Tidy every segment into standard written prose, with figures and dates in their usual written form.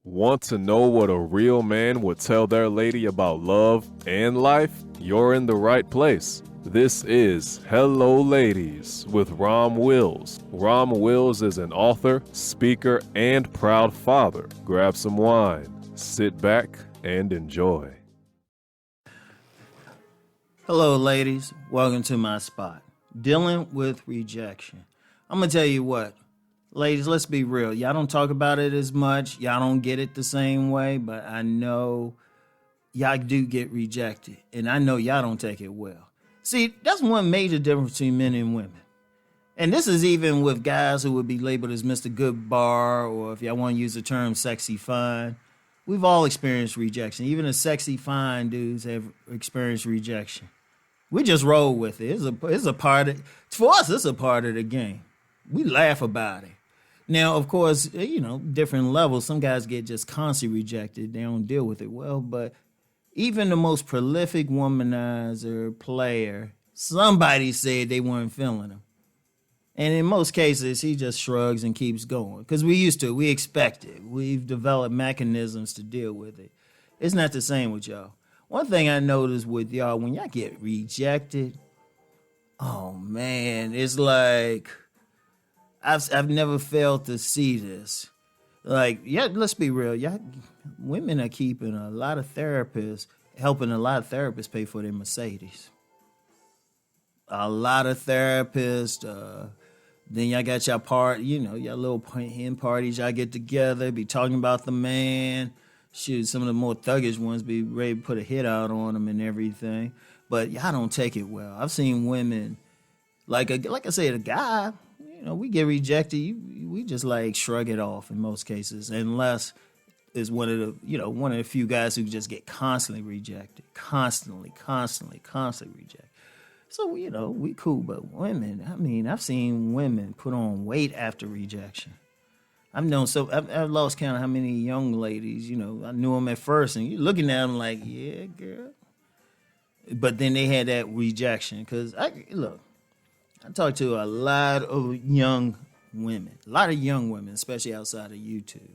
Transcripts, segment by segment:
Want to know what a real man would tell their lady about love and life? You're in the right place. This is Hello Ladies with Rom Wills. Rom Wills is an author, speaker, and proud father. Grab some wine, sit back, and enjoy. Hello, ladies. Welcome to my spot. Dealing with rejection. I'm going to tell you what. Ladies, let's be real. Y'all don't talk about it as much. Y'all don't get it the same way, but I know y'all do get rejected, and I know y'all don't take it well. See, that's one major difference between men and women. And this is even with guys who would be labeled as Mr. Good Bar, or if y'all want to use the term sexy fine. We've all experienced rejection. Even the sexy fine dudes have experienced rejection. We just roll with it. It's a part of, for us, it's a part of the game. We laugh about it. Now, of course, different levels. Some guys get just constantly rejected. They don't deal with it well. But even the most prolific womanizer, player, somebody said they weren't feeling him. And in most cases, he just shrugs and keeps going. Because we expect it. We've developed mechanisms to deal with it. It's not the same with y'all. One thing I noticed with y'all, when y'all get rejected, oh man, it's like, I've never failed to see this. Like, yeah, let's be real. Y'all, women are keeping a lot of therapists, helping a lot of therapists pay for their Mercedes. A lot of therapists, then y'all got your little hen parties, y'all get together, be talking about the man. Shoot, some of the more thuggish ones be ready to put a hit out on them and everything. But y'all don't take it well. I've seen women, like I said, a guy, we get rejected. We just like shrug it off in most cases, unless it's one of the few guys who just get constantly rejected, constantly rejected. So we cool, but women. I've seen women put on weight after rejection. I've lost count of how many young ladies. I knew them at first, and you're looking at them like, yeah, girl. But then they had that rejection because I talk to a lot of young women, especially outside of YouTube.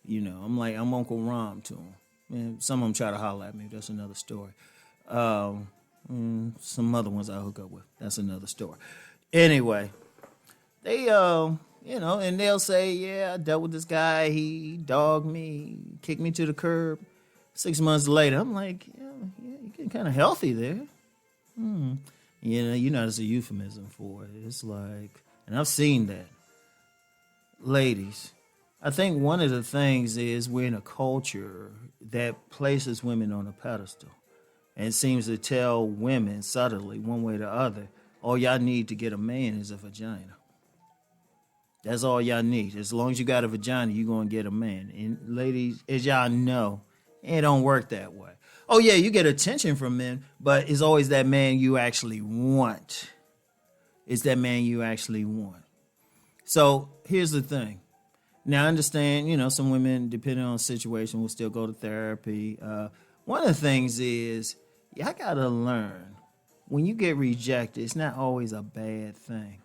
I'm Uncle Rom to them. And some of them try to holler at me. That's another story. Some other ones I hook up with. That's another story. Anyway, they, and they'll say, yeah, I dealt with this guy. He dogged me, kicked me to the curb. 6 months later, I'm like, yeah, you're getting kind of healthy there. There's a euphemism for it. It's like, and I've seen that. Ladies, I think one of the things is we're in a culture that places women on a pedestal and seems to tell women subtly, one way or the other, all y'all need to get a man is a vagina. That's all y'all need. As long as you got a vagina, you're going to get a man. And ladies, as y'all know, it don't work that way. Oh, yeah, you get attention from men, but it's always that man you actually want. It's that man you actually want. So here's the thing. Now, I understand, some women, depending on the situation, will still go to therapy. One of the things is, y'all got to learn, when you get rejected, it's not always a bad thing.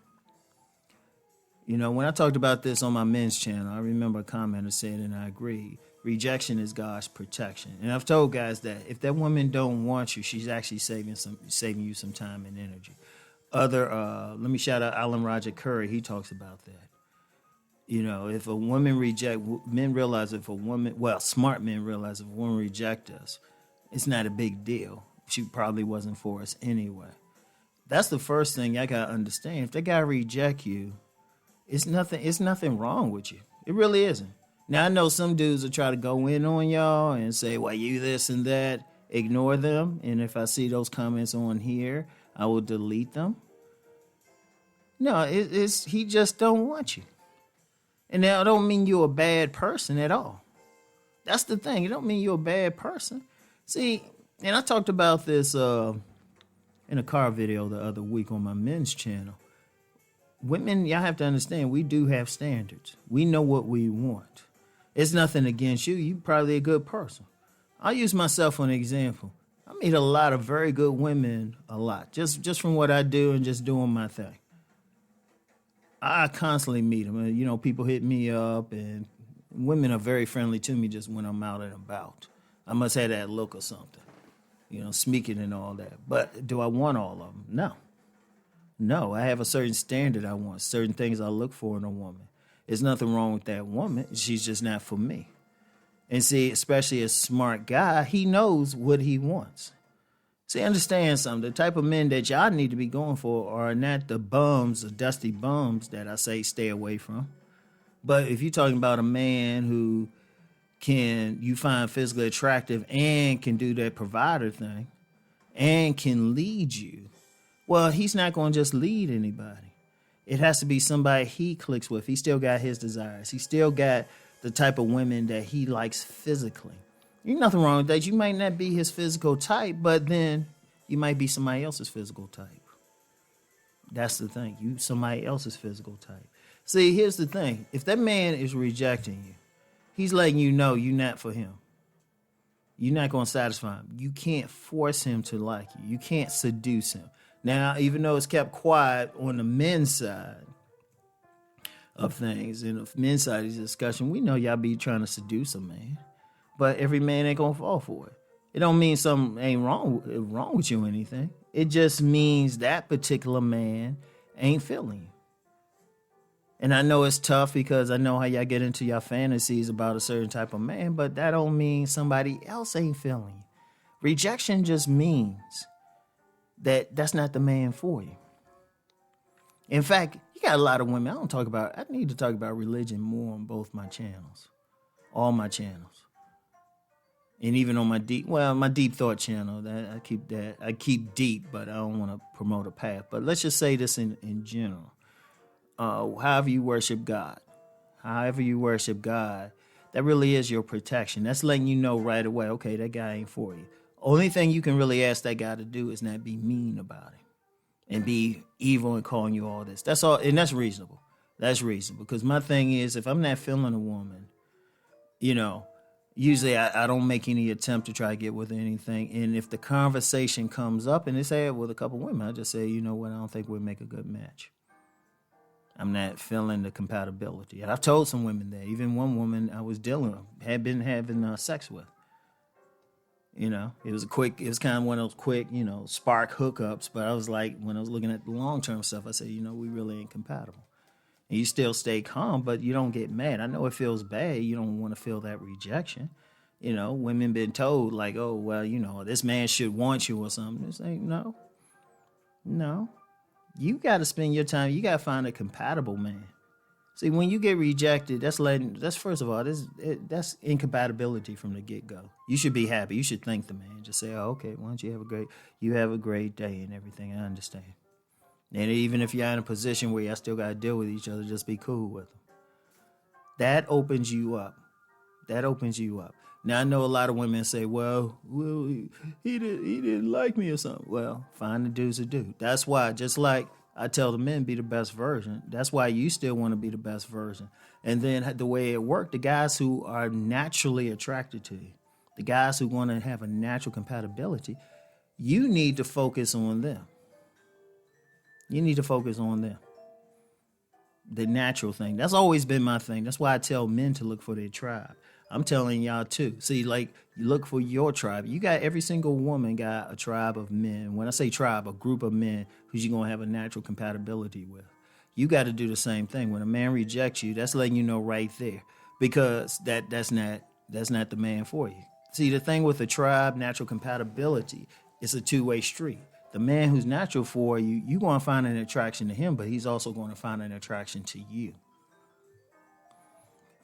When I talked about this on my men's channel, I remember a commenter said, and I agree, rejection is God's protection. And I've told guys that if that woman don't want you, she's actually saving you some time and energy. Let me shout out Alan Roger Curry. He talks about that. If a woman smart men realize if a woman reject us, it's not a big deal. She probably wasn't for us anyway. That's the first thing I gotta understand. If that guy reject you, it's nothing wrong with you. It really isn't. Now, I know some dudes will try to go in on y'all and say, well, you this and that. Ignore them. And if I see those comments on here, I will delete them. No, he just don't want you. And now, I don't mean you're a bad person at all. That's the thing. It don't mean you're a bad person. See, and I talked about this in a car video the other week on my men's channel. Women, y'all have to understand, we do have standards. We know what we want. It's nothing against you. You're probably a good person. I'll use myself for an example. I meet a lot of very good women a lot, just from what I do and just doing my thing. I constantly meet them. People hit me up and Women are very friendly to me just when I'm out and about. I must have that look or something, speaking and all that. But do I want all of them? No. No, I have a certain standard I want, certain things I look for in a woman. There's nothing wrong with that woman. She's just not for me. And see, especially a smart guy, he knows what he wants. See, understand something. The type of men that y'all need to be going for are not the bums or dusty bums that I say stay away from. But if you're talking about a man who you find physically attractive and can do that provider thing and can lead you, well, he's not going to just lead anybody. It has to be somebody he clicks with. He still got his desires. He still got the type of women that he likes physically. There's nothing wrong with that. You might not be his physical type, but then you might be somebody else's physical type. That's the thing. You somebody else's physical type. See, here's the thing. If that man is rejecting you, he's letting you know you're not for him. You're not going to satisfy him. You can't force him to like you. You can't seduce him. Now, even though it's kept quiet on the men's side of things, and the men's side of the discussion, we know y'all be trying to seduce a man, but every man ain't gonna fall for it. It don't mean something ain't wrong with you or anything. It just means that particular man ain't feeling you. And I know it's tough because I know how y'all get into your fantasies about a certain type of man, but that don't mean somebody else ain't feeling you. Rejection just means that's not the man for you. In fact, you got a lot of women. I need to talk about religion more on both my channels. All my channels. And even on my deep thought channel, I keep deep, but I don't want to promote a path. But let's just say this in general. However you worship God, that really is your protection. That's letting you know right away, okay, that guy ain't for you. Only thing you can really ask that guy to do is not be mean about him and be evil and calling you all this. That's all, and that's reasonable. That's reasonable. Because my thing is, if I'm not feeling a woman, usually I don't make any attempt to try to get with anything. And if the conversation comes up, and it's had with a couple women, I just say, you know what, I don't think we'll make a good match. I'm not feeling the compatibility. And I've told some women that. Even one woman I was dealing with had been having sex with. It was kind of one of those quick, spark hookups. But I was like, when I was looking at the long-term stuff, I said, we really ain't compatible. And you still stay calm, but you don't get mad. I know it feels bad. You don't want to feel that rejection. Women been told like, oh, well, this man should want you or something. It's like, no. You got to spend your time. You got to find a compatible man. See, when you get rejected, that's first of all, that's incompatibility from the get-go. You should be happy. You should thank the man. Just say, oh, okay, why don't you have a great day and everything. I understand. And even if you're in a position where y'all still got to deal with each other, just be cool with them. That opens you up. Now, I know a lot of women say, well, he didn't like me or something. Well, find the dude's a dude. That's why, just like I tell the men, be the best version. That's why you still want to be the best version. And then the way it worked, the guys who are naturally attracted to you, the guys who want to have a natural compatibility, you need to focus on them. The natural thing. That's always been my thing. That's why I tell men to look for their tribe. I'm telling y'all too. See, like, you look for your tribe. You got every single woman got a tribe of men. When I say tribe, a group of men who's you're going to have a natural compatibility with. You got to do the same thing. When a man rejects you, that's letting you know right there. Because that's not the man for you. See, the thing with a tribe, natural compatibility, it's a two-way street. The man who's natural for you, you're going to find an attraction to him, but he's also going to find an attraction to you.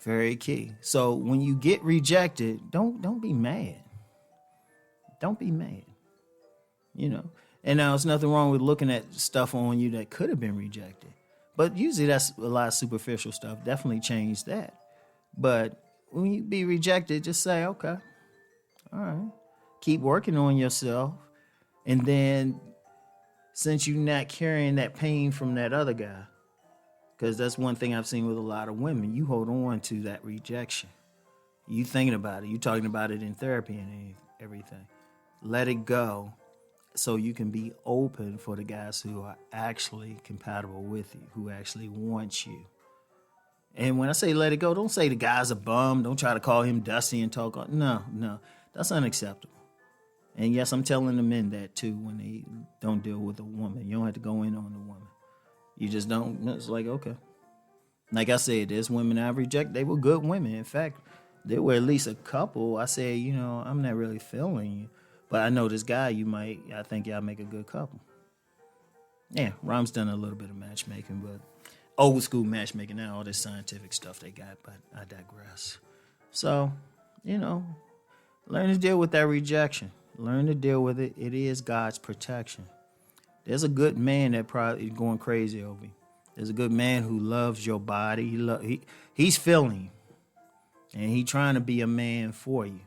Very key. So when you get rejected, don't be mad. Don't be mad. And now there's nothing wrong with looking at stuff on you that could have been rejected. But usually that's a lot of superficial stuff. Definitely change that. But when you be rejected, just say, okay, all right. Keep working on yourself. And then since you're not carrying that pain from that other guy, because that's one thing I've seen with a lot of women. You hold on to that rejection. You thinking about it. You talking about it in therapy and everything. Let it go so you can be open for the guys who are actually compatible with you, who actually want you. And when I say let it go, don't say the guy's a bum. Don't try to call him Dusty and talk. No, that's unacceptable. And yes, I'm telling the men that too when they don't deal with a woman. You don't have to go in on the woman. You just don't. It's like, okay. Like I said, there's women I reject. They were good women. In fact, there were at least a couple. I said, I'm not really feeling you. But I know this guy, I think y'all make a good couple. Yeah, Rom's done a little bit of matchmaking, but old school matchmaking, not all this scientific stuff they got, but I digress. So, learn to deal with that rejection. Learn to deal with it. It is God's protection. There's a good man that probably is going crazy over you. There's a good man who loves your body. He's feeling you, and he's trying to be a man for you.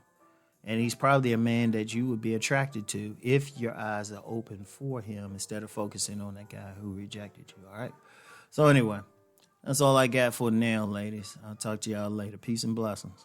And he's probably a man that you would be attracted to if your eyes are open for him instead of focusing on that guy who rejected you, all right? So anyway, that's all I got for now, ladies. I'll talk to y'all later. Peace and blessings.